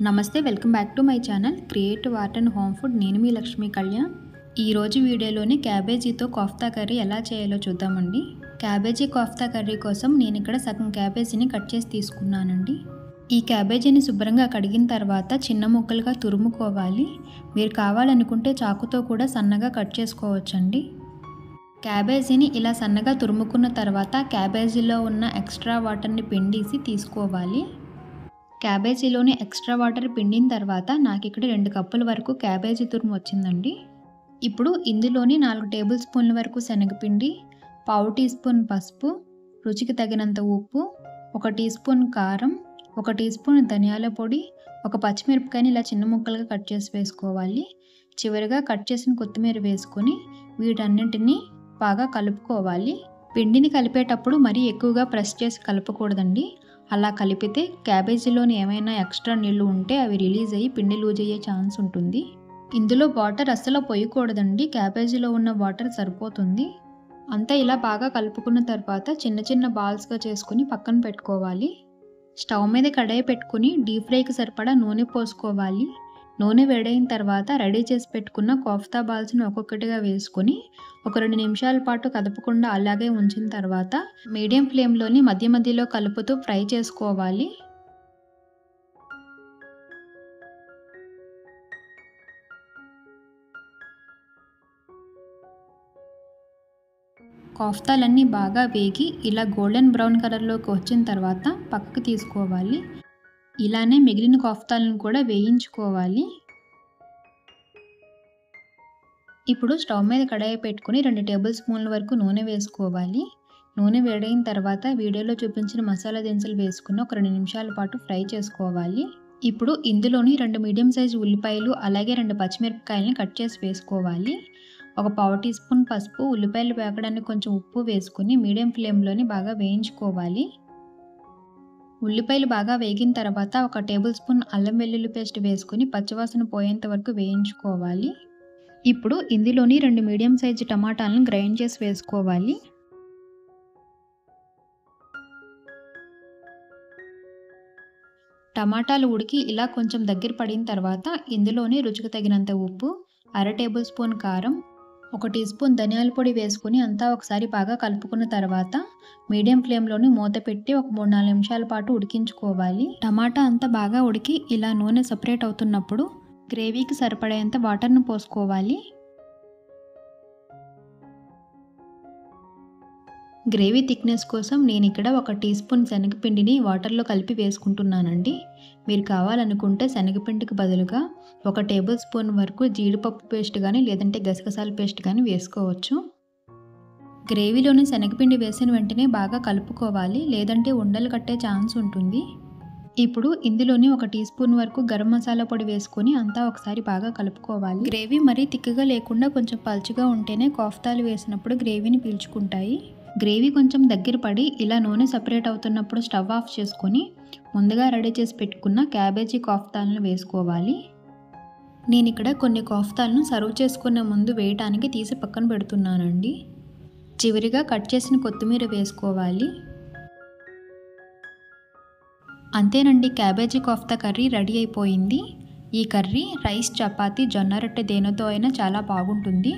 నమస్తే, welcome back to my channel creative art and home food. నేను మీ లక్ష్మీ కళ్యాణ్. ఈరోజు వీడియోలోని క్యాబేజీతో కోఫ్తా కర్రీ ఎలా చేయాలో చూద్దామండి. క్యాబేజీ కోఫ్తా కర్రీ కోసం నేను ఇక్కడ సగం క్యాబేజీని కట్ చేసి తీసుకున్నానండి. ఈ క్యాబేజీని శుభ్రంగా కడిగిన తర్వాత చిన్న ముక్కలుగా తురుముకోవాలి. మీరు కావాలనుకుంటే చాకుతో కూడా సన్నగా కట్ చేసుకోవచ్చండి. క్యాబేజీని ఇలా సన్నగా తురుముకున్న తర్వాత క్యాబేజీలో ఉన్న ఎక్స్ట్రా వాటర్ని పిండేసి తీసుకోవాలి. క్యాబేజీలోని ఎక్స్ట్రా వాటర్ పిండిన తర్వాత నాకు ఇక్కడ 2 కప్పుల వరకు క్యాబేజీ తురుము వచ్చిందండి. ఇప్పుడు ఇందులోని 4 టేబుల్ స్పూన్ల వరకు శనగపిండి, పావు టీ స్పూన్ పసుపు, రుచికి తగినంత ఉప్పు, 1 టీ స్పూన్ కారం, 1 టీ స్పూన్ ధనియాల పొడి, 1 పచ్చిమిరపకాయని ఇలా చిన్న ముక్కలుగా కట్ చేసి వేసుకోవాలి. చివరిగా కట్ చేసిన కొత్తిమీర వేసుకొని వీటన్నింటినీ బాగా కలుపుకోవాలి. పిండిని కలిపేటప్పుడు మరీ ఎక్కువగా ప్రెస్ చేసి కలపకూడదండి. అలా కలిపితే క్యాబేజీలోని ఏమైనా ఎక్స్ట్రా నీళ్లు ఉంటే అవి రిలీజ్ అయ్యి పిండి లూజ్ అయ్యే ఛాన్స్ ఉంటుంది. ఇందులో వాటర్ అస్సలు పోయకూడదండి, క్యాబేజీలో ఉన్న వాటర్ సరిపోతుంది. అంతా ఇలా బాగా కలుపుకున్న తర్వాత చిన్న చిన్న బాల్స్గా చేసుకుని పక్కన పెట్టుకోవాలి. స్టవ్ మీద కడాయి పెట్టుకుని డీప్ ఫ్రైకి సరిపడా నూనె పోసుకోవాలి. నూనె వేడైన తర్వాత రెడీ చేసి పెట్టుకున్న కోఫ్తా బాల్స్ని ఒక్కొక్కటిగా వేసుకొని ఒక 2 నిమిషాల పాటు కదపకుండా అలాగే ఉంచిన తర్వాత మీడియం ఫ్లేమ్లోని మధ్య మధ్యలో కలుపుతూ ఫ్రై చేసుకోవాలి. కోఫ్తాలన్నీ బాగా వేగి ఇలా గోల్డెన్ బ్రౌన్ కలర్లోకి వచ్చిన తర్వాత పక్కకు తీసుకోవాలి. ఇలానే మిగిలిన కోఫ్తాలను కూడా వేయించుకోవాలి. ఇప్పుడు స్టవ్ మీద కడాయి పెట్టుకుని 2 టేబుల్ స్పూన్ల వరకు నూనె వేసుకోవాలి. నూనె వేడైన తర్వాత వీడియోలో చూపించిన మసాలా దినుసులు వేసుకుని ఒక 2 నిమిషాల పాటు ఫ్రై చేసుకోవాలి. ఇప్పుడు ఇందులోని 2 మీడియం సైజు ఉల్లిపాయలు అలాగే 2 పచ్చిమిరపకాయలని కట్ చేసి వేసుకోవాలి. 1 పావు టీ స్పూన్ పసుపు, ఉల్లిపాయలు వేగడానికి కొంచెం ఉప్పు వేసుకుని మీడియం ఫ్లేమ్లోని బాగా వేయించుకోవాలి. ఉల్లిపాయలు బాగా వేగిన తర్వాత 1 టేబుల్ స్పూన్ అల్లం వెల్లుల్లి పేస్ట్ వేసుకుని పచ్చివాసన పోయేంత వరకు వేయించుకోవాలి. ఇప్పుడు ఇందులోని 2 మీడియం సైజు టమాటాలను గ్రైండ్ చేసి వేసుకోవాలి. టమాటాలు ఉడికి ఇలా కొంచెం దగ్గర పడిన తర్వాత ఇందులోని రుచికి తగినంత ఉప్పు, 1/2 టేబుల్ స్పూన్ కారం, 1 టీ స్పూన్ ధనియాల పొడి వేసుకుని అంతా ఒకసారి బాగా కలుపుకున్న తర్వాత మీడియం ఫ్లేమ్లోని మూత పెట్టి ఒక 3-4 నిమిషాల పాటు ఉడికించుకోవాలి. టమాటా అంతా బాగా ఉడికి ఇలా నూనె సపరేట్ అవుతున్నప్పుడు గ్రేవీకి సరిపడేంత వాటర్ను పోసుకోవాలి. గ్రేవీ థిక్నెస్ కోసం నేను ఇక్కడ 1 టీ స్పూన్ శనగపిండిని వాటర్లో కలిపి వేసుకుంటున్నానండి. మీరు కావాలనుకుంటే శనగపిండికి బదులుగా 1 టేబుల్ స్పూన్ వరకు జీడిపప్పు పేస్ట్ కానీ లేదంటే గసగసాల పేస్ట్ కానీ వేసుకోవచ్చు. గ్రేవీలోని శనగపిండి వేసిన వెంటనే బాగా కలుపుకోవాలి, లేదంటే ఉండలు కట్టే ఛాన్స్ ఉంటుంది. ఇప్పుడు ఇందులోని 1 టీ స్పూన్ వరకు గరం మసాలా పొడి వేసుకొని అంతా ఒకసారి బాగా కలుపుకోవాలి. గ్రేవీ మరీ తిక్కుగా లేకుండా కొంచెం పల్చగా ఉంటేనే కోఫ్తాలు వేసినప్పుడు గ్రేవీని పీల్చుకుంటాయి. గ్రేవీ కొంచెం దగ్గర పడి ఇలా నూనె సపరేట్ అవుతున్నప్పుడు స్టవ్ ఆఫ్ చేసుకొని ముందుగా రెడీ చేసి పెట్టుకున్న క్యాబేజీ కోఫ్తాలను వేసుకోవాలి. నేను ఇక్కడ కొన్ని కోఫ్తాలను సర్వ్ చేసుకునే ముందు వేయటానికి తీసి పక్కన పెడుతున్నానండి. చివరిగా కట్ చేసిన కొత్తిమీర వేసుకోవాలి. అంతేనండి, క్యాబేజీ కోఫ్తా కర్రీ రెడీ అయిపోయింది. ఈ కర్రీ రైస్, చపాతీ, జొన్న రొట్టె దేనితో అయినా చాలా బాగుంటుంది.